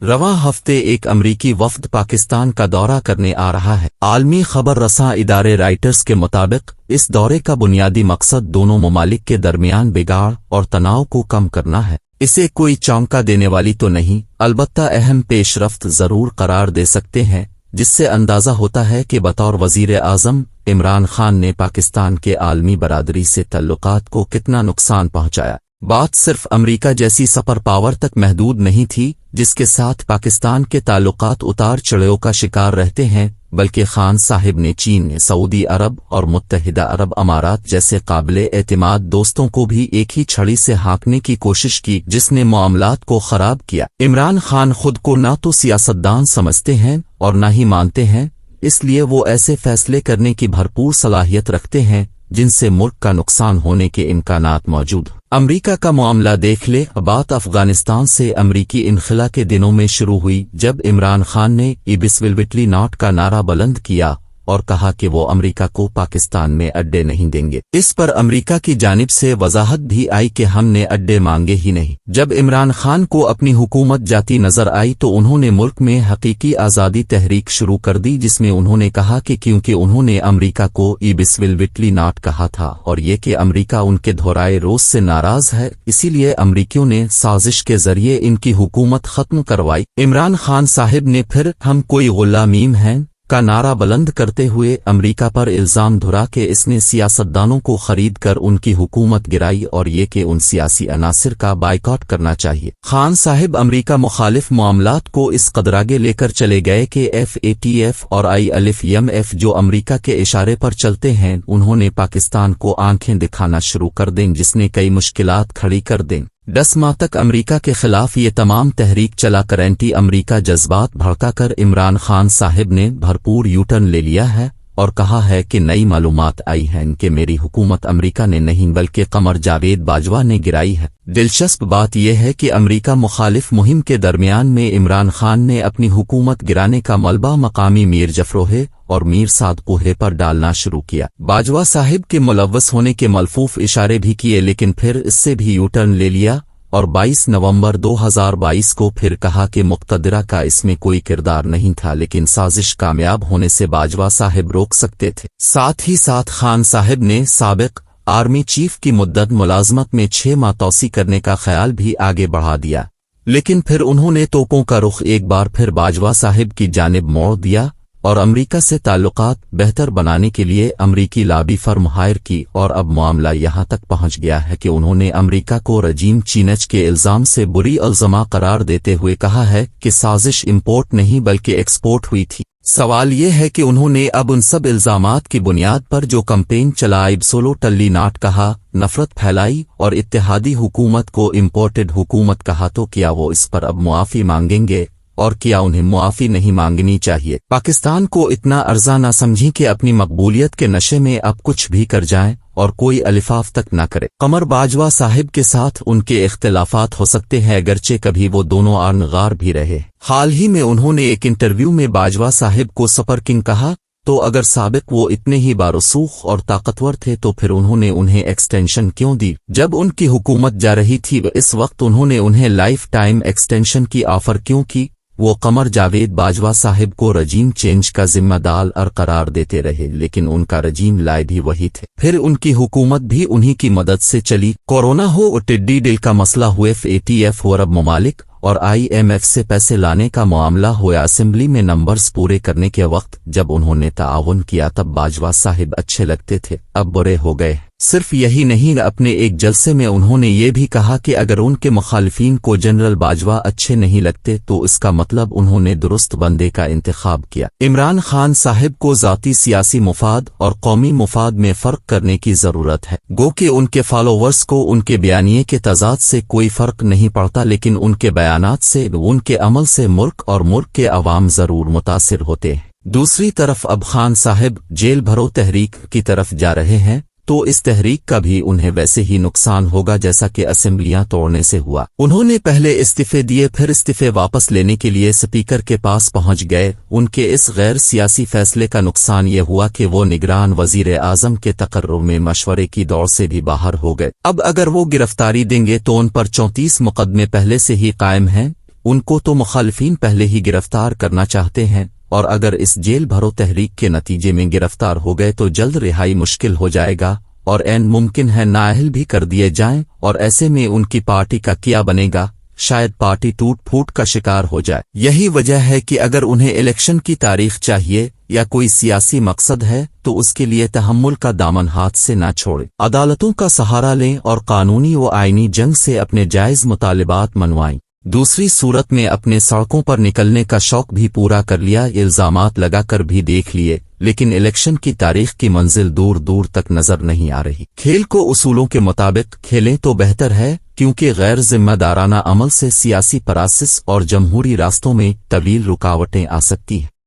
रवां हफ्ते एक अमरीकी वफ्द पाकिस्तान का दौरा करने आ रहा है। आलमी खबर रसां इदारे रॉयटर्स के मुताबिक इस दौरे का बुनियादी मकसद दोनों ममालिक के दरमियान बिगाड़ और तनाव को कम करना है। इसे कोई चौंका देने वाली तो नहीं, अलबत्ता अहम पेशरफ्त जरूर करार दे सकते हैं, जिससे अंदाजा होता है कि बतौर वजीर आजम इमरान खान ने पाकिस्तान के आलमी बरादरी से तल्लुकात को कितना नुकसान पहुंचाया। बात सिर्फ अमेरिका जैसी सुपर पावर तक महदूद नहीं थी, जिसके साथ पाकिस्तान के ताल्लुकात उतार चढ़ाव का शिकार रहते हैं, बल्कि खान साहिब ने चीन, सऊदी अरब और मुत्तहिदा अरब अमारात जैसे काबिले एतमाद दोस्तों को भी एक ही छड़ी से हाँकने की कोशिश की, जिसने मामलात को खराब किया। इमरान खान खुद को ना तो सियासतदान समझते हैं और ना ही मानते हैं, इसलिए वो ऐसे फैसले करने की भरपूर सलाहियत रखते हैं जिनसे मुल्क का नुकसान होने के इम्कानात मौजूद। अमरीका का मामला देख ले। बात अफगानिस्तान से अमरीकी इनखला के दिनों में शुरू हुई, जब इमरान खान ने इबिस्विल्विटली नॉट का नारा बुलंद किया और कहा कि वो अमरीका को पाकिस्तान में अड्डे नहीं देंगे। इस पर अमरीका की जानिब से वजाहत भी आई कि हमने अड्डे मांगे ही नहीं। जब इमरान खान को अपनी हुकूमत जाती नजर आई तो उन्होंने मुल्क में हकीकी आज़ादी तहरीक शुरू कर दी, जिसमें उन्होंने कहा कि क्योंकि उन्होंने अमरीका को इबिस्विल्विटली नॉट कहा था और ये कि अमरीका उनके दोहराए रोज से नाराज है, इसीलिए अमरीकियों ने साजिश के जरिए इनकी हुकूमत खत्म करवाई। इमरान खान साहिब ने फिर हम कोई गुलामीम हैं का नारा बुलंद करते हुए अमरीका पर इल्जाम धुरा के इसने सियासतदानों को खरीद कर उनकी हुकूमत गिराई और ये कि उन सियासी अनासिर का बाइकॉट करना चाहिए। खान साहिब अमरीका मुखालिफ मामलात को इस कदर आगे लेकर चले गए कि FATF और IMF जो अमरीका के इशारे पर चलते हैं, उन्होंने पाकिस्तान को आंखें दिखाना शुरू कर दें, जिसने कई मुश्किलात खड़ी कर दें। 10 माह तक अमरीका के खिलाफ ये तमाम तहरीक चला कर एंटी अमरीका जज्बात भड़काकर इमरान खान साहिब ने भरपूर यूटर्न ले लिया है और कहा है कि नई मालूमात आई हैं कि मेरी हुकूमत अमरीका ने नहीं बल्कि कमर जावेद बाजवा ने गिराई है। दिलचस्प बात यह है कि अमरीका मुखालिफ मुहिम के दरमियान में इमरान खान ने अपनी हुकूमत गिराने का मलबा मकामी मीर जफरोहे और मीर साद कोहे पर डालना शुरू किया। बाजवा साहिब के मुलव्वस होने के मलफूफ इशारे भी किए, लेकिन फिर इससे भी यूटर्न ले लिया और 22 नवंबर 2022 को फिर कहा कि मुक़्तदरा का इसमें कोई किरदार नहीं था, लेकिन साजिश कामयाब होने से बाजवा साहिब रोक सकते थे। साथ ही साथ खान साहिब ने साबिक आर्मी चीफ की मुद्दत मुलाजमत में 6 माह तौसी करने का ख्याल भी आगे बढ़ा दिया, लेकिन फिर उन्होंने तोपों का रुख एक बार फिर बाजवा साहिब की जानिब मोड़ दिया और अमरीका से ताल्लुकात बेहतर बनाने के लिए अमरीकी लॉबी फर्म हायर की, और अब मामला यहां तक पहुंच गया है कि उन्होंने अमरीका को रजीम चीनच के इल्जाम से बुरी अल्ज़मा करार देते हुए कहा है कि साजिश इंपोर्ट नहीं बल्कि एक्सपोर्ट हुई थी। सवाल ये है कि उन्होंने अब उन सब इल्जामात की बुनियाद पर जो कैंपेन चला इब्सोल्युटली नॉट कहा, नफरत फैलाई और इत्तेहादी हुकूमत को इम्पोर्टेड हुकूमत कहा, तो क्या वो इस पर अब मुआफ़ी मांगेंगे और क्या उन्हें मुआफ़ी नहीं मांगनी चाहिए? पाकिस्तान को इतना अर्जा ना समझी कि अपनी मकबूलियत के नशे में अब कुछ भी कर जाएं और कोई अलिफाफ तक न करे। कमर बाजवा साहिब के साथ उनके इख्तिलाफात हो सकते हैं, अगरचे कभी वो दोनों आनगार भी रहे। हाल ही में उन्होंने एक इंटरव्यू में बाजवा साहिब को सुपर किंग कहा, तो अगर साबिक वो इतने ही बारसूख और ताकतवर थे तो फिर उन्होंने उन्हें एक्सटेंशन क्यों दी? जब उनकी हुकूमत जा रही थी इस वक्त उन्होंने उन्हें लाइफ टाइम एक्सटेंशन की ऑफर क्यों की? वो कमर जावेद बाजवा साहिब को रजीम चेंज का जिम्मेदार करार देते रहे, लेकिन उनका रजीम लाए भी वही थे। फिर उनकी हुकूमत भी उन्हीं की मदद से चली। कोरोना हो और टिड्डी दिल का मसला हुए, FATF और अरब ममालिक और IMF से पैसे लाने का मामला हुआ, असेंबली में नंबर्स पूरे करने के वक्त जब उन्होंने ताआवुन किया तब बाजवा साहिब अच्छे लगते थे, अब बुरे हो गए। सिर्फ यही नहीं, अपने एक जलसे में उन्होंने ये भी कहा कि अगर उनके मुखालिफिन को जनरल बाजवा अच्छे नहीं लगते तो इसका मतलब उन्होंने दुरुस्त बंदे का इंतखाब किया। इमरान खान साहिब को ज़ाती सियासी मुफाद और कौमी मुफाद में फ़र्क करने की ज़रूरत है। गो कि उनके फॉलोवर्स को उनके बयानिए के तजाद से कोई फ़र्क नहीं पड़ता, लेकिन उनके बयानात से, उनके अमल से मुल्क और मुल्क के अवाम ज़रूर मुतासिर होते हैं। दूसरी तरफ अब खान साहिब जेल भरो तहरीक की तरफ जा रहे हैं, तो इस तहरीक का भी उन्हें वैसे ही नुकसान होगा जैसा कि असेंबलियां तोड़ने से हुआ। उन्होंने पहले इस्तीफे दिए, फिर इस्तीफे वापस लेने के लिए स्पीकर के पास पहुंच गए। उनके इस गैर सियासी फैसले का नुकसान ये हुआ कि वो निगरान वजीर आजम के तकर्रुर में मशवरे की दौड़ से भी बाहर हो गए। अब अगर वो गिरफ्तारी देंगे तो उन पर 34 मुकदमे पहले से ही कायम हैं, उनको तो मुखालिफिन पहले ही गिरफ्तार करना चाहते हैं और अगर इस जेल भरो तहरीक के नतीजे में गिरफ्तार हो गए तो जल्द रिहाई मुश्किल हो जाएगा और ऐन मुमकिन है नाअहल भी कर दिए जाएं और ऐसे में उनकी पार्टी का क्या बनेगा, शायद पार्टी टूट फूट का शिकार हो जाए। यही वजह है कि अगर उन्हें इलेक्शन की तारीख चाहिए या कोई सियासी मकसद है तो उसके लिए तहम्मुल का दामन हाथ से ना छोड़े, अदालतों का सहारा लें और कानूनी व आईनी जंग से अपने जायज मुतालिबात मनवाएं। दूसरी सूरत में अपने सड़कों पर निकलने का शौक भी पूरा कर लिया, इल्जामात लगाकर भी देख लिए, लेकिन इलेक्शन की तारीख की मंजिल दूर दूर तक नजर नहीं आ रही। खेल को उसूलों के मुताबिक खेलें तो बेहतर है, क्योंकि गैर जिम्मेदाराना अमल से सियासी परासिस और जमहूरी रास्तों में तवील रुकावटें आ सकती हैं।